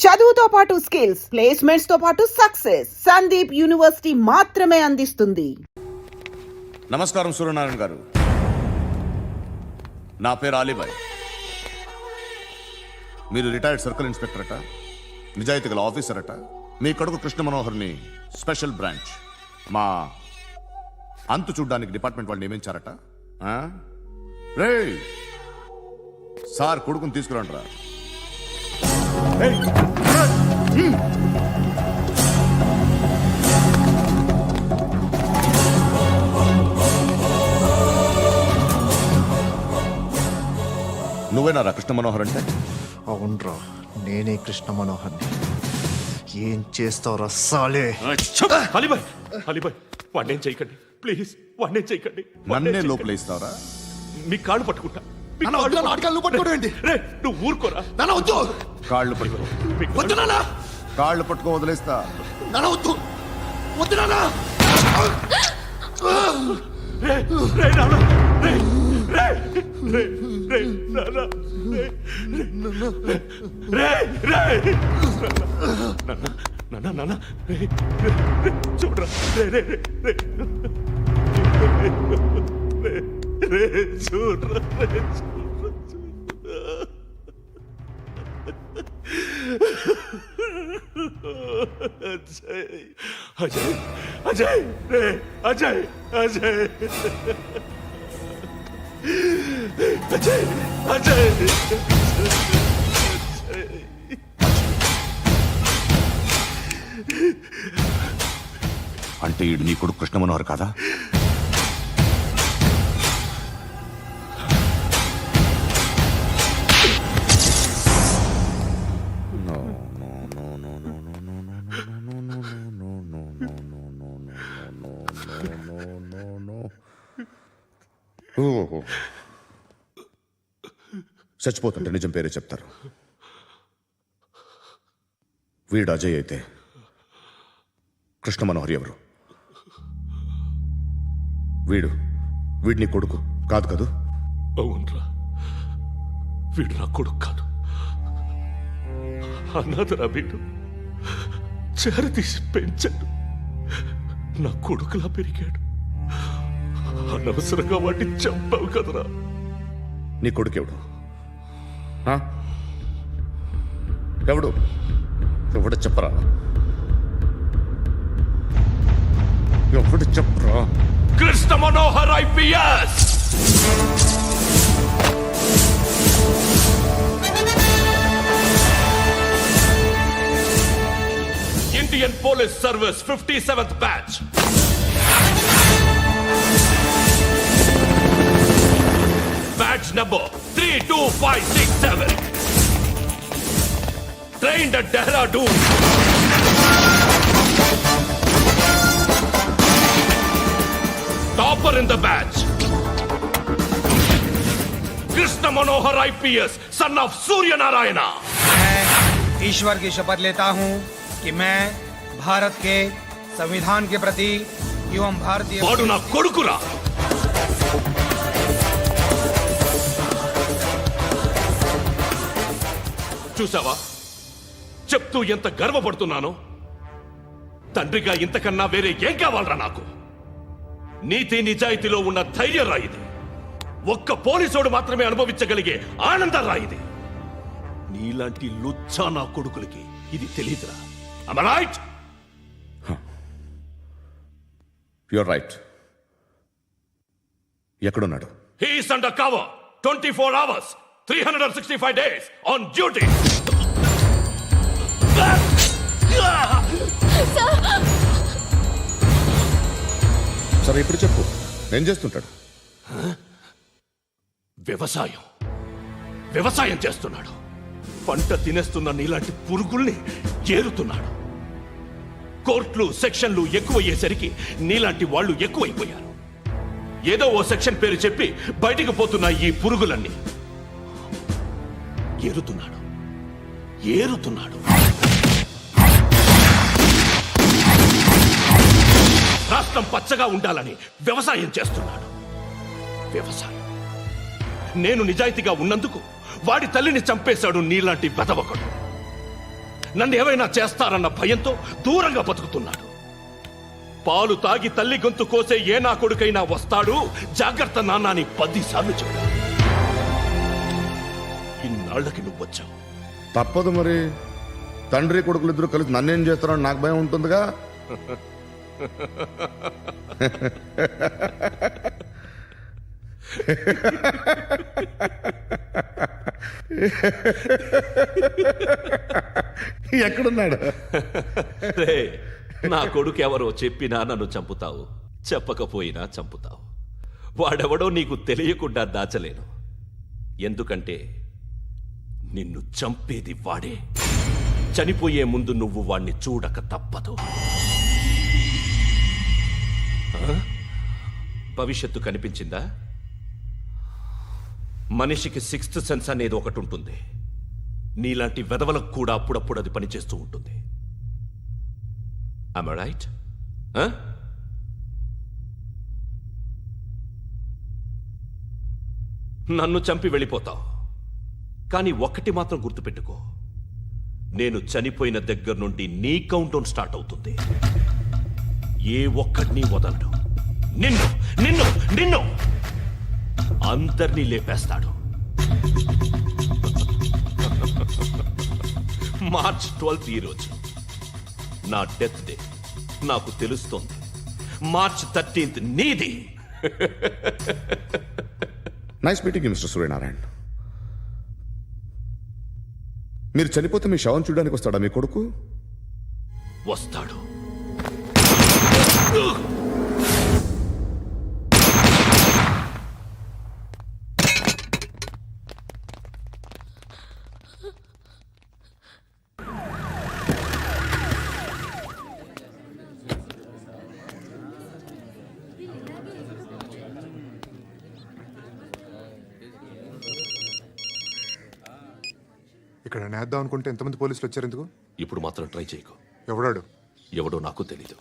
చదువుతో పాటు skills, placements తో పాటు సక్సెస్ సందీప్ యూనివర్సిటీ మాత్రమే అందిస్తుంది. నమస్కారం సూర్యనారాయణ గారు. నా పేరు అలీబాయ్. మీరు రిటైర్డ్ సర్కిల్ ఇన్స్పెక్టర్ అట, నిజాయితీ గల ఆఫీసర్ అట. మీ కొడుకు కృష్ణ మనోహర్ని స్పెషల్ బ్రాంచ్ మా అంతు చూడ్డానికి డిపార్ట్మెంట్ వాళ్ళు నియమించారట. రే సార్ కొడుకుని తీసుకురండిరా. నువ్వేనారా కృష్ణ మనోహర్ అంటే? అవునరా, నేనే కృష్ణ మనోహర్ని. ఏం చేస్తావురా సాలే? అలీబాయ్, అలీబాయ్, వాడినేం చేయకండి ప్లీజ్, వాడినేం చేయకండి. నన్నే లోపల ఇస్తావరా? మీ కాళ్ళు పట్టుకుంటా. నువ్వు ఊరుకోరా. కాళ్ళు పట్టుకో. కాళ్ళు పట్టుకో వదిలేస్తా. చూడరా, చూడరా. అజయ్, అజయ్, రే అజయ్, అజయ్, అజయ్, అజయ్. అంటే ఈడు నీ కొడుకు కృష్ణ మనోహర్ కాదా? చచ్చిపోతుంటే నిజం పేరే చెప్తారు. వీడు అజయ్ అయితే కృష్ణ మనోహర్ ఎవరు? వీడిని కొడుకు కాదు కదూ? అవునరా, వీడు నా కొడుకు కాదు. అన్నదరా వీడు. చేరతీసి పెంచాడు, నా కొడుకులా పెరిగాడు. అనవసరంగా వాటిని చంపావు కదరా. నీ కొడుకు ఎవడు? ఎవడు ఎవడు చెప్పరా? ఎవడు చెప్పరా? Krishna Manohar IPS. Indian police service 57th batch. Badge number 32567. Trained at Dehradun. Topper in the batch. Krishna Manohar IPS, son of Surya Narayana. मैं ईश्वर की शपथ लेता हूं कि मैं भारत के संविधान के प्रति एवं भारतीय వాడు నా కొడుకురా. చూసావా, చెప్తూ ఎంత గర్వపడుతున్నానో. తండ్రిగా ఇంతకన్నా వేరే ఏం కావాలరా నాకు? నీతి నిజాయితీలో ఉన్న ధైర్యం రాయిది. ఒక్క పోలీసోడు మాత్రమే అనుభవించగలిగే ఆనందం రాయిది. నీలాంటి లుచ్చా నా కొడుకులకి ఇది తెలీదురా. Am I right? You're right. ఎక్కడున్నాడు? He is under cover 24 hours 365 days on duty. సరే ఇప్పుడు చెప్పు, ఏం చేస్తుంటాడు? వ్యవసాయం చేస్తున్నాడు. పంట తినేస్తున్న నీలాంటి పురుగుల్ని ఏరుతున్నాడు. కోర్టులు సెక్షన్లు ఎక్కువయ్యేసరికి నీలాంటి వాళ్ళు ఎక్కువైపోయారు. ఏదో ఓ సెక్షన్ పేరు చెప్పి బయటికి పోతున్న ఈ పురుగులన్నీ ఏరుతున్నాడు. రాష్ట్రం పచ్చగా ఉండాలని వ్యవసాయం చేస్తున్నాడు. నేను నిజాయితీగా ఉన్నందుకు వాడి తల్లిని చంపేశాడు నీలాంటి వెధవకుడు. నన్ను ఏమైనా చేస్తారన్న భయంతో దూరంగా బతుకుతున్నాడు. పాలు తాగి తల్లి గొంతు కోసే ఏ నా కొడుకైనా వస్తాడు, జాగ్రత్త నాన్న అని 10 సార్లు చెప్పా. ఇన్నాళ్ళకి నువ్వు వచ్చావు. తప్పదు మరి, తండ్రి కొడుకులు ఇద్దరు కలిసి నన్నేం చేస్తారని నాకు భయం ఉంటుందిగా. ఎక్కడున్నాడు? రే, నా కొడుకు ఎవరో చెప్పినా నన్ను చంపుతావు, చెప్పకపోయినా చంపుతావు. వాడెవడో నీకు తెలియకుండా దాచలేను. ఎందుకంటే నిన్ను చంపేది వాడే. చనిపోయే ముందు నువ్వు వాణ్ణి చూడక తప్పదు. ఆ? భవిష్యత్తు కనిపించిందా? మనిషికి 6th సెన్స్ అనేది ఒకటి ఉంటుంది. నీలాంటి వెధవలకు కూడా అప్పుడప్పుడు అది పనిచేస్తూ ఉంటుంది. Am I right? నన్ను చంపి వెళ్ళిపోతావు, కానీ ఒక్కటి మాత్రం గుర్తుపెట్టుకో, నేను చనిపోయిన దగ్గర నుండి నీ కౌంటౌన్ స్టార్ట్ అవుతుంది. ఏ ఒక్కడిని వదలడు. నిన్ను నిన్ను నిన్ను అందరినీ లేపేస్తాడు. మార్చ్ 12th ఈ రోజు నా డెత్ డే. నాకు తెలుస్తోంది మార్చ్ 13th నీది. Nice meeting you mister Suryanarayan. మీరు చనిపోతే మీ శవం చూడడానికి వస్తాడా మీ కొడుకు? వస్తాడు. ఇక్కడ నేద్దాం అనుకుంటే ఎంతమంది పోలీసులు వచ్చారు ఎందుకు? ఇప్పుడు మాత్రం ట్రై చేయకు. ఎవడాడు? ఎవడో నాకు తెలీదు.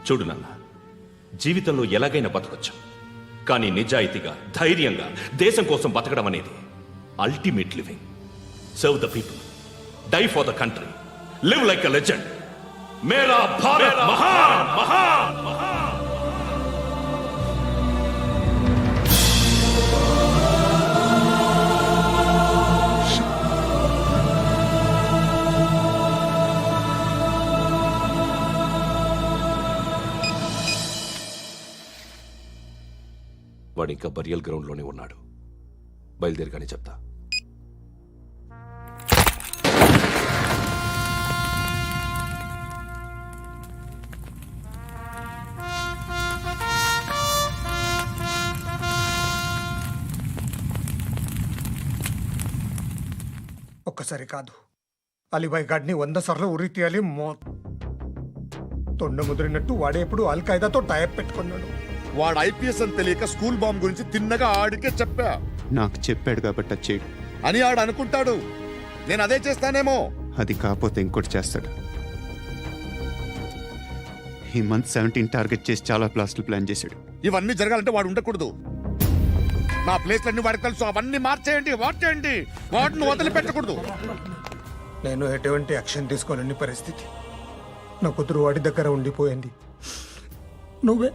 చూడు నాన్న, జీవితంలో ఎలాగైనా బతకొచ్చు, కానీ నిజాయితీగా ధైర్యంగా దేశం కోసం బతకడం అనేది ultimate living. Serve the people, die for the country, live like a legend. మేరా భారత్ మహాన్ మహాన్ మహాన్. వాడు ఇంకా బరియల్ గ్రౌండ్లోనే ఉన్నాడు. బయలుదేరగానే చెప్తా. ఒక్కసారి కాదు, అలీబాయ్ గాడిని 100 సార్లు ఉరి తీయాలి. తొండ ముదిరినట్టు వాడే ఎప్పుడు అల్ ఖైదాతో టైప్ పెట్టుకున్నాడు. వాడు ఐపీఎస్ అని తెలియక స్కూల్ బాంబ్ గురించి తిన్నగా ఆడికే చెప్పా. నాకు చెప్పాడు కాబట్టి అది చేయడు అని ఆడు అనుకుంటాడు. నేను అదే చేస్తానేమో. అది కాకపోతే ఇంకోటి చేస్తాడు. ఈ మంత్ 17 టార్గెట్ చేసి చాలా బ్లాస్టులు ప్లాన్ చేశాడు. ఇవన్నీ జరగాలంటే వాడు ఉండకూడదు. నా ప్లేస్లన్నీ వాడికి తెలుసు. అవన్నీ మార్చేయండి, మార్చేయండి. వాటిని వదిలిపెట్టకూడదు. నేను ఎటువంటి యాక్షన్ తీసుకోలేని పరిస్థితి. నా కూతురు వాడి దగ్గర ఉండిపోయింది. నువ్వే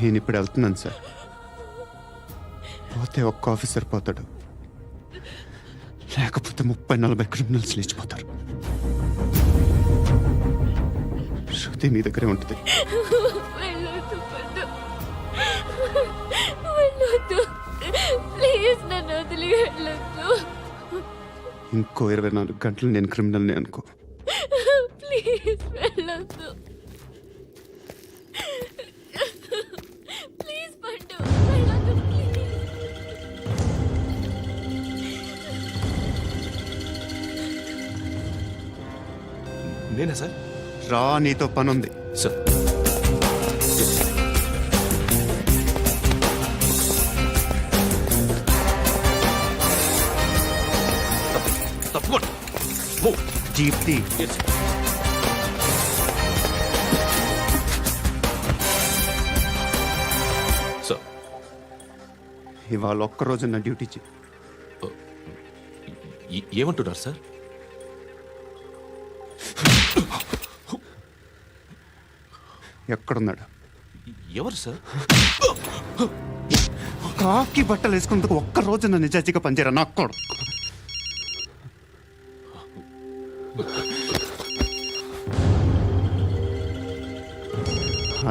నేను ఇప్పుడు వెళ్తున్నాను సార్. పోతే ఒక్క ఆఫీసర్ పోతాడు, లేకపోతే 30-40 క్రిమినల్స్ లేచిపోతారు. శృతి మీ దగ్గరే ఉంటుంది. వెళ్ళొద్దు పండు, వెళ్ళొద్దు ప్లీజ్, నన్ను వదిలి వెళ్ళొద్దు ఇంకో 24 గంటలు నేను క్రిమినల్ని అనుకో. ప్లీజ్ వెళ్ళొద్దు, ప్లీజ్ పండు వెళ్ళొద్దు ప్లీజ్. నేనా సార్? రా, నీతో పనుంది. సార్ తప్పకుండా జీప్తి సార్. ఇవాళ ఒక్కరోజు నా డ్యూటీ చేయి. ఏమంటున్నారు సార్? ఎక్కడున్నాడు? ఎవరు సార్? కాకి బట్టలు వేసుకున్నందుకు ఒక్కరోజు నా నిజాజీగా పనిచేయరా నా కొడుకు.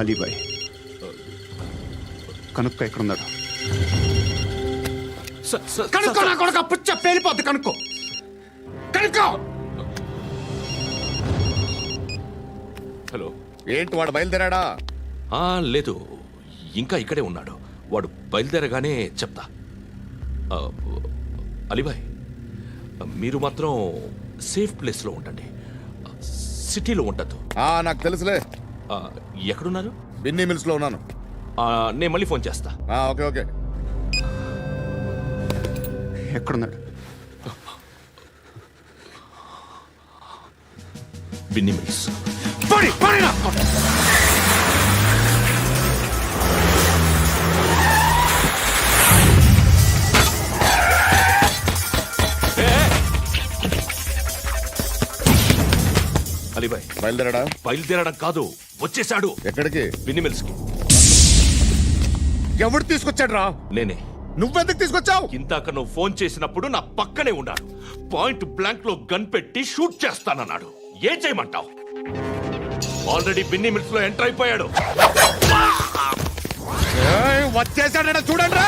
అలీబాయ్ కనుక్కో ఎక్కడున్నాడు. కనుక్కో నా కొడుకు, పుచ్చ పేలిపోద్ది. కనుక్కో కనుక్కో. హలో. ఏంటి వాడు బయలుదేరాడా? లేదు, ఇంకా ఇక్కడే ఉన్నాడు. వాడు బయలుదేరగానే చెప్తా. అలీబాయ్, మీరు మాత్రం సేఫ్ ప్లేస్లో ఉండండి, సిటీలో ఉండద్దు. నాకు తెలుసులే. ఎక్కడున్నారు? బిన్నీ మిల్స్ లో ఉన్నాను. నేను మళ్ళీ ఫోన్ చేస్తా. Okay okay. ఎక్కడున్నాడు? బిన్నీ మిల్స్. అలీబాయ్ బయలుదేరాడా? బయలుదేరడం కాదు, వచ్చేసాడు. ఎక్కడికి? బిన్నీ మిల్స్ కి. ఎవడు తీసుకొచ్చాడు రా? నేనే. నువ్వెందుకు తీసుకొచ్చావు? ఇందాక నువ్వు ఫోన్ చేసినప్పుడు నా పక్కనే ఉన్నాడు. పాయింట్ బ్లాంక్ లో గన్ పెట్టి షూట్ చేస్తానన్నాడు. ఏం చేయమంటావు? ఆల్రెడీ బిన్నీ మిల్స్ లో ఎంటర్ అయిపోయాడు. వచ్చేసాడ చూడండి.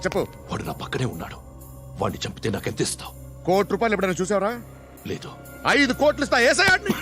చెప్పు. వాడు నా పక్కనే ఉన్నాడు. వాడిని చంపితే నాకెంత ఇస్తావు? ₹1,00,00,000 ఎప్పుడైనా చూసావరా? లేదు. 5 కోట్లు ఇస్తా. ఏసయాడిని.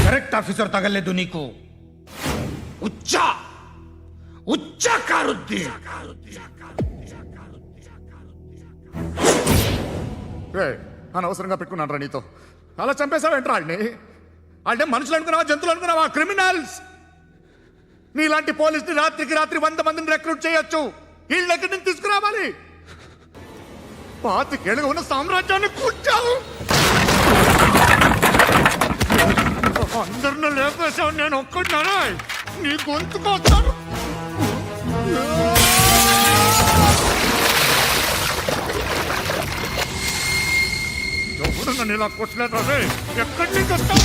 करेक्ट ऑफिसर तगलेदु नीकु उच्चा उच्चा कारुद्दी అనవసరంగా పెట్టుకున్నాను రా నీతో అలా చంపేశావేంట్రా వాళ్ళని అంటే మనుషులు అనుకున్నావా జంతువులు అనుకున్నావా క్రిమినల్స్ నీలాంటి పోలీసుని రాత్రికి రాత్రి 100 మందిని రిక్రూట్ చేయొచ్చు వీళ్ళ ఎక్కడి నుంచి తీసుకురావాలి పాతికేళ్ళగా ఉన్న సామ్రాజ్యాన్ని కూర్చావు అందరిని లేపేశావు నేను ఒక్కడినారా నీ గొంతుకొస్తాను ఎవరు నన్ను ఇలా కొట్టలేదు రే ఎక్కడి నుంచి వస్తావు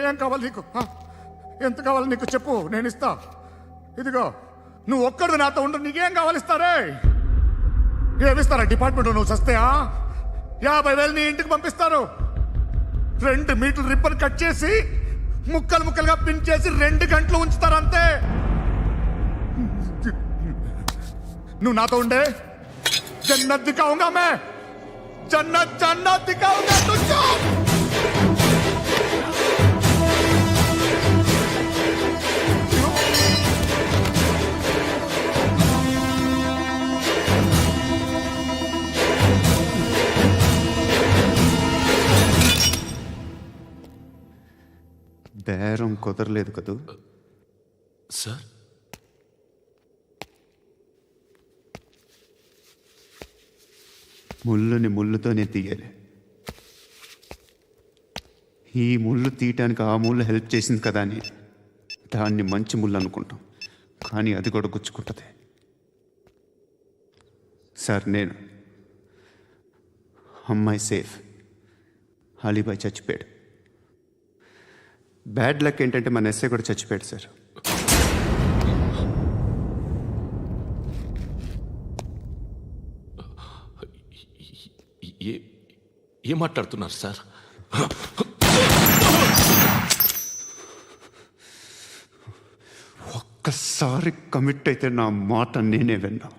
ఏం కావాలి నీకు ఎంత కావాలి నీకు చెప్పు నేను ఇస్తా ఇదిగో నువ్వు ఒక్కడు నాతో ఉండు నీకేం కావాలి ఇస్తారే ఏమిస్తారా డిపార్ట్మెంట్ నువ్వు చస్తేయా 50,000 నీ ఇంటికి పంపిస్తారు 2 మీటర్లు రిబ్బన్ కట్ చేసి ముక్కలు ముక్కలుగా పిన్ చేసి 2 గంటలు ఉంచుతారు అంతే నువ్వు నాతో ఉండే జన్నత్ దిఖాऊंगा मैं జన్నత్ జన్నత్ దిఖాऊंगा तुझको బేరం కుదరలేదు కదూ సార్ ముళ్ళుని ముళ్ళుతోనే తీయాలి ఈ ముళ్ళు తీయటానికి ఆ ముళ్ళు హెల్ప్ చేసింది కదా అని దాన్ని మంచి ముళ్ళు అనుకుంటాం కానీ అది కూడా గుచ్చుకుంటుంది సార్ నేను అమ్మాయి సేఫ్ అలీబాయ్ చచ్చిపోయాడు బ్యాడ్ లక్ ఏంటంటే మన ఎస్ఐ కూడా చచ్చిపోయాడు సార్ ఏం మాట్లాడుతున్నారు సార్ ఒక్కసారి కమిట్ అయితే నా మాట నేనే విన్నా